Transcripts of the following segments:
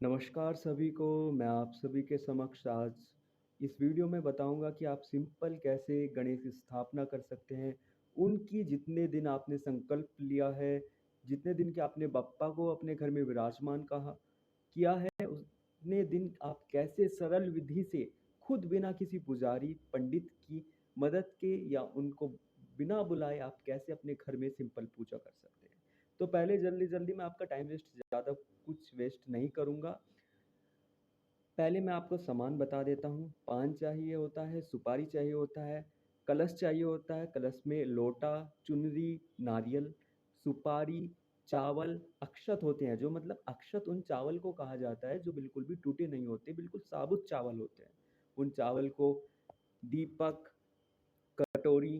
नमस्कार सभी को, मैं आप सभी के समक्ष आज इस वीडियो में बताऊंगा कि आप सिंपल कैसे गणेश स्थापना कर सकते हैं। उनकी जितने दिन आपने संकल्प लिया है, जितने दिन के आपने बप्पा को अपने घर में विराजमान कहा किया है, उतने दिन आप कैसे सरल विधि से खुद बिना किसी पुजारी पंडित की मदद के या उनको बिना बुलाए आप कैसे अपने घर में सिंपल पूजा कर सकते हैं। तो पहले जल्दी जल्दी मैं आपका टाइम वेस्ट ज़्यादा कुछ वेस्ट नहीं करूँगा। पहले मैं आपको सामान बता देता हूँ। पान चाहिए होता है, सुपारी चाहिए होता है, कलश चाहिए होता है, कलश में लोटा, चुनरी, नारियल, सुपारी, चावल, अक्षत होते हैं, जो मतलब अक्षत उन चावल को कहा जाता है जो बिल्कुल भी टूटे नहीं होते, बिल्कुल साबुत चावल होते हैं। उन चावल को दीपक, कटोरी,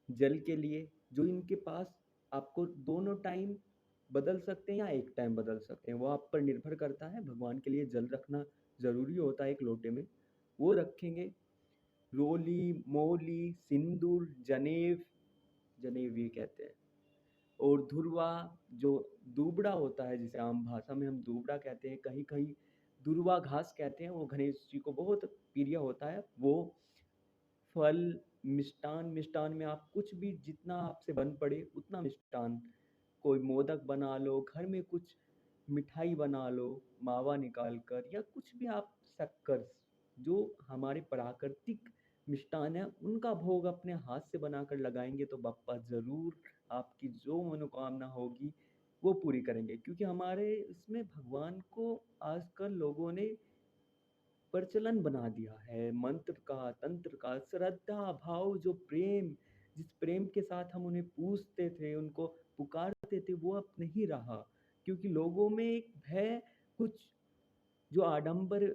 जल के लिए जो इनके पास आपको दोनों टाइम बदल सकते हैं या एक टाइम बदल सकते हैं, वो आप पर निर्भर करता है। भगवान के लिए जल रखना ज़रूरी होता है एक लोटे में, वो रखेंगे। रोली, मोली, सिंदूर, जनेव, जनेव ये कहते हैं, और धुर्वा, जो दूबड़ा होता है जिसे आम भाषा में हम दूबड़ा कहते हैं, कहीं कहीं दुर्वा घास कहते हैं, वो गणेश जी को बहुत प्रिय होता है। वो फल, मिष्टान, मिष्टान में आप कुछ भी जितना आपसे बन पड़े उतना मिष्टान, कोई मोदक बना लो, घर में कुछ मिठाई बना लो मावा निकाल कर, या कुछ भी आप शक्कर, जो हमारे प्राकृतिक मिष्टान है उनका भोग अपने हाथ से बनाकर लगाएंगे तो बप्पा ज़रूर आपकी जो मनोकामना होगी वो पूरी करेंगे। क्योंकि हमारे इसमें भगवान को आजकल लोगों ने प्रचलन बना दिया है, मंत्र का, तंत्र का, श्रद्धा भाव, जो प्रेम, जिस प्रेम के साथ हम उन्हें पूजते थे, उनको पुकारते थे, वो अब नहीं रहा। क्योंकि लोगों में एक भय, कुछ जो आडंबर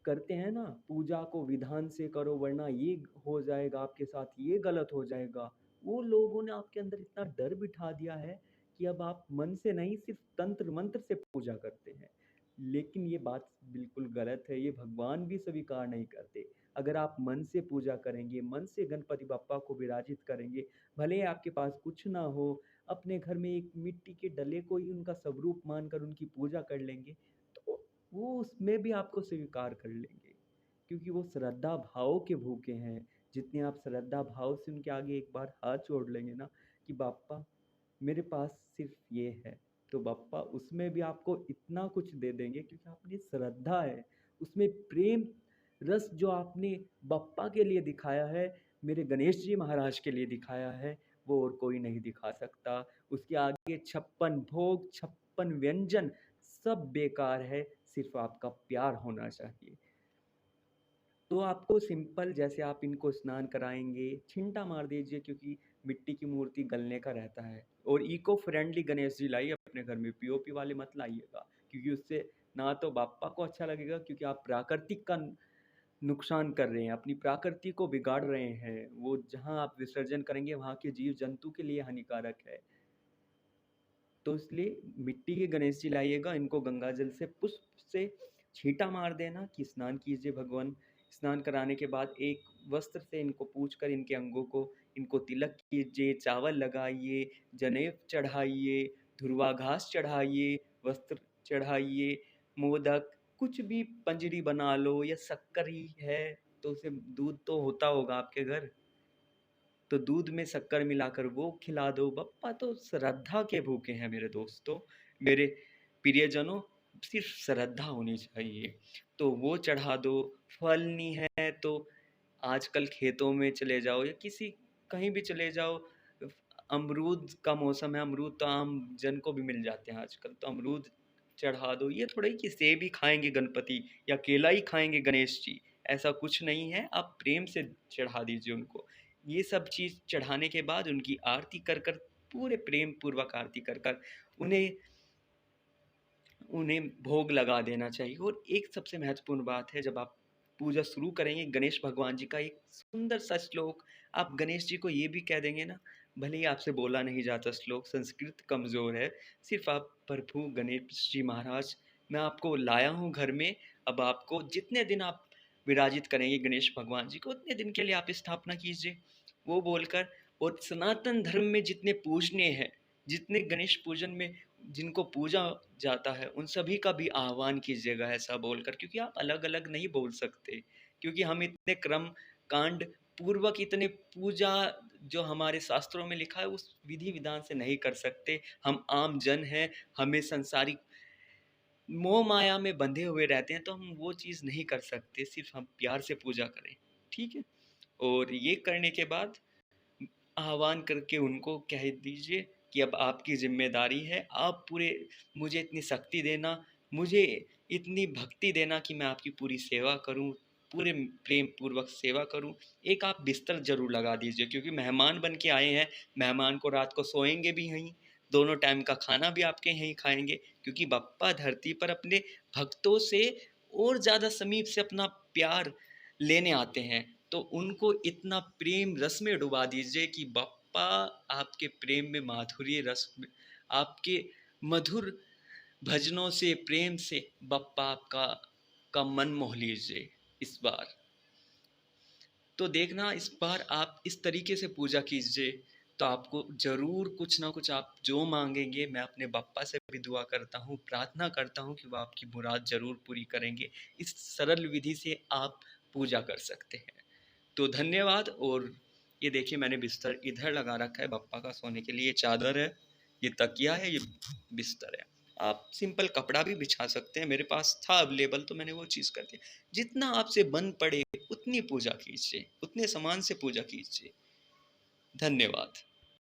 करते हैं ना, पूजा को विधान से करो वरना ये हो जाएगा आपके साथ, ये गलत हो जाएगा, वो लोगों ने आपके अंदर इतना डर बिठा दिया है कि अब आप मन से नहीं, सिर्फ तंत्र मंत्र से पूजा करते हैं। लेकिन ये बात बिल्कुल गलत है, ये भगवान भी स्वीकार नहीं करते। अगर आप मन से पूजा करेंगे, मन से गणपति बप्पा को विराजित करेंगे, भले ही आपके पास कुछ ना हो, अपने घर में एक मिट्टी के डले को ही उनका स्वरूप मानकर उनकी पूजा कर लेंगे, तो वो उसमें भी आपको स्वीकार कर लेंगे। क्योंकि वो श्रद्धा भाव के भूखे हैं। जितने आप श्रद्धा भाव से उनके आगे एक बार हाथ जोड़ लेंगे ना कि बाप्पा मेरे पास सिर्फ ये है, तो बाप्पा उसमें भी आपको इतना कुछ दे देंगे, क्योंकि आपकी श्रद्धा है, उसमें प्रेम रस जो आपने बप्पा के लिए दिखाया है, मेरे गणेश जी महाराज के लिए दिखाया है, वो और कोई नहीं दिखा सकता। उसके आगे 56 भोग, 56 व्यंजन सब बेकार है, सिर्फ आपका प्यार होना चाहिए। तो आपको सिंपल, जैसे आप इनको स्नान कराएंगे, छिंटा मार दीजिए, क्योंकि मिट्टी की मूर्ति गलने का रहता है। और इको फ्रेंडली गणेश जी लाइए अपने घर में, पीओपी वाले मत लाइएगा, क्योंकि उससे ना तो बाप्पा को अच्छा लगेगा, क्योंकि आप प्राकृतिक का नुकसान कर रहे हैं, अपनी प्रकृति को बिगाड़ रहे हैं। वो जहाँ आप विसर्जन करेंगे वहाँ के जीव जंतु के लिए हानिकारक है। तो इसलिए मिट्टी के गणेश जी लाइएगा, इनको गंगा जल से पुष्प से छींटा मार देना कि स्नान कीजिए भगवान। स्नान कराने के बाद एक वस्त्र से इनको पूछ कर इनके अंगों को, इनको तिलक कीजिए, चावल लगाइए, जनेऊ चढ़ाइए, धुरवा घास चढ़ाइए, वस्त्र चढ़ाइए, मोदक, कुछ भी पंजरी बना लो, या शक्कर ही है तो उसे, दूध तो होता होगा आपके घर, तो दूध में शक्कर मिलाकर वो खिला दो। बप्पा तो श्रद्धा के भूखे हैं मेरे दोस्तों, मेरे प्रियजनों, सिर्फ श्रद्धा होनी चाहिए, तो वो चढ़ा दो। फल नहीं है तो आजकल खेतों में चले जाओ या किसी कहीं भी चले जाओ, अमरूद का मौसम है, अमरूद तो आम जन को भी मिल जाते हैं आजकल, तो अमरूद चढ़ा दो। ये थोड़ा ही कि सेब ही खाएंगे गणपति या केला ही खाएंगे गणेश जी, ऐसा कुछ नहीं है, आप प्रेम से चढ़ा दीजिए उनको। ये सब चीज़ चढ़ाने के बाद उनकी आरती कर कर, पूरे प्रेम पूर्वक आरती कर कर उन्हें उन्हें भोग लगा देना चाहिए। और एक सबसे महत्वपूर्ण बात है, जब आप पूजा शुरू करेंगे गणेश भगवान जी का एक सुंदर सा श्लोक आप गणेश जी को ये भी कह देंगे ना, भले ही आपसे बोला नहीं जाता श्लोक, संस्कृत कमज़ोर है, सिर्फ आप प्रभु गणेश जी महाराज, मैं आपको लाया हूँ घर में, अब आपको जितने दिन आप विराजित करेंगे गणेश भगवान जी को उतने दिन के लिए आप स्थापना कीजिए, वो बोलकर। और सनातन धर्म में जितने पूजनीय हैं, जितने गणेश पूजन में जिनको पूजा जाता है उन सभी का भी आह्वान कीजिएगा ऐसा बोलकर, क्योंकि आप अलग-अलग नहीं बोल सकते, क्योंकि हम इतने क्रम कांड पूर्वक इतने पूजा जो हमारे शास्त्रों में लिखा है उस विधि-विधान से नहीं कर सकते। हम आम जन हैं, हमें संसारिक मोह माया में बंधे हुए रहते हैं, तो हम वो चीज़ नहीं कर सकते, सिर्फ़ हम प्यार से पूजा करें, ठीक है? और ये करने के बाद आह्वान करके उनको कह दीजिए कि अब आपकी ज़िम्मेदारी है, आप पूरे मुझे इतनी शक्ति देना, मुझे इतनी भक्ति देना कि मैं आपकी पूरी सेवा करूँ, पूरे प्रेम पूर्वक सेवा करूँ। एक आप बिस्तर ज़रूर लगा दीजिए, क्योंकि मेहमान बन के आए हैं, मेहमान को रात को सोएँगे भी यहीं, दोनों टाइम का खाना भी आपके यहीं खाएँगे, क्योंकि बप्पा धरती पर अपने भक्तों से और ज़्यादा समीप से अपना प्यार लेने आते हैं। तो उनको इतना प्रेम रस में डुबा दीजिए कि बप्पा आपके प्रेम में माधुर्य रस में, आपके मधुर भजनों से, प्रेम से बप्पा आपका का मन मोह लीजिए इस बार। तो देखना इस बार आप इस तरीके से पूजा कीजिए, तो आपको ज़रूर कुछ ना कुछ आप जो माँगेंगे, मैं अपने बप्पा से भी दुआ करता हूँ, प्रार्थना करता हूँ कि वो आपकी मुराद ज़रूर पूरी करेंगे। इस सरल विधि से आप पूजा कर सकते हैं। तो धन्यवाद। और ये देखिए मैंने बिस्तर इधर लगा रखा है बप्पा का सोने के लिए, चादर है, ये तकिया है, ये बिस्तर है। आप सिंपल कपड़ा भी बिछा सकते हैं, मेरे पास था अवेलेबल तो मैंने वो चीज़ कर दी। जितना आपसे बन पड़े उतनी पूजा कीजिए, उतने सामान से पूजा कीजिए। धन्यवाद।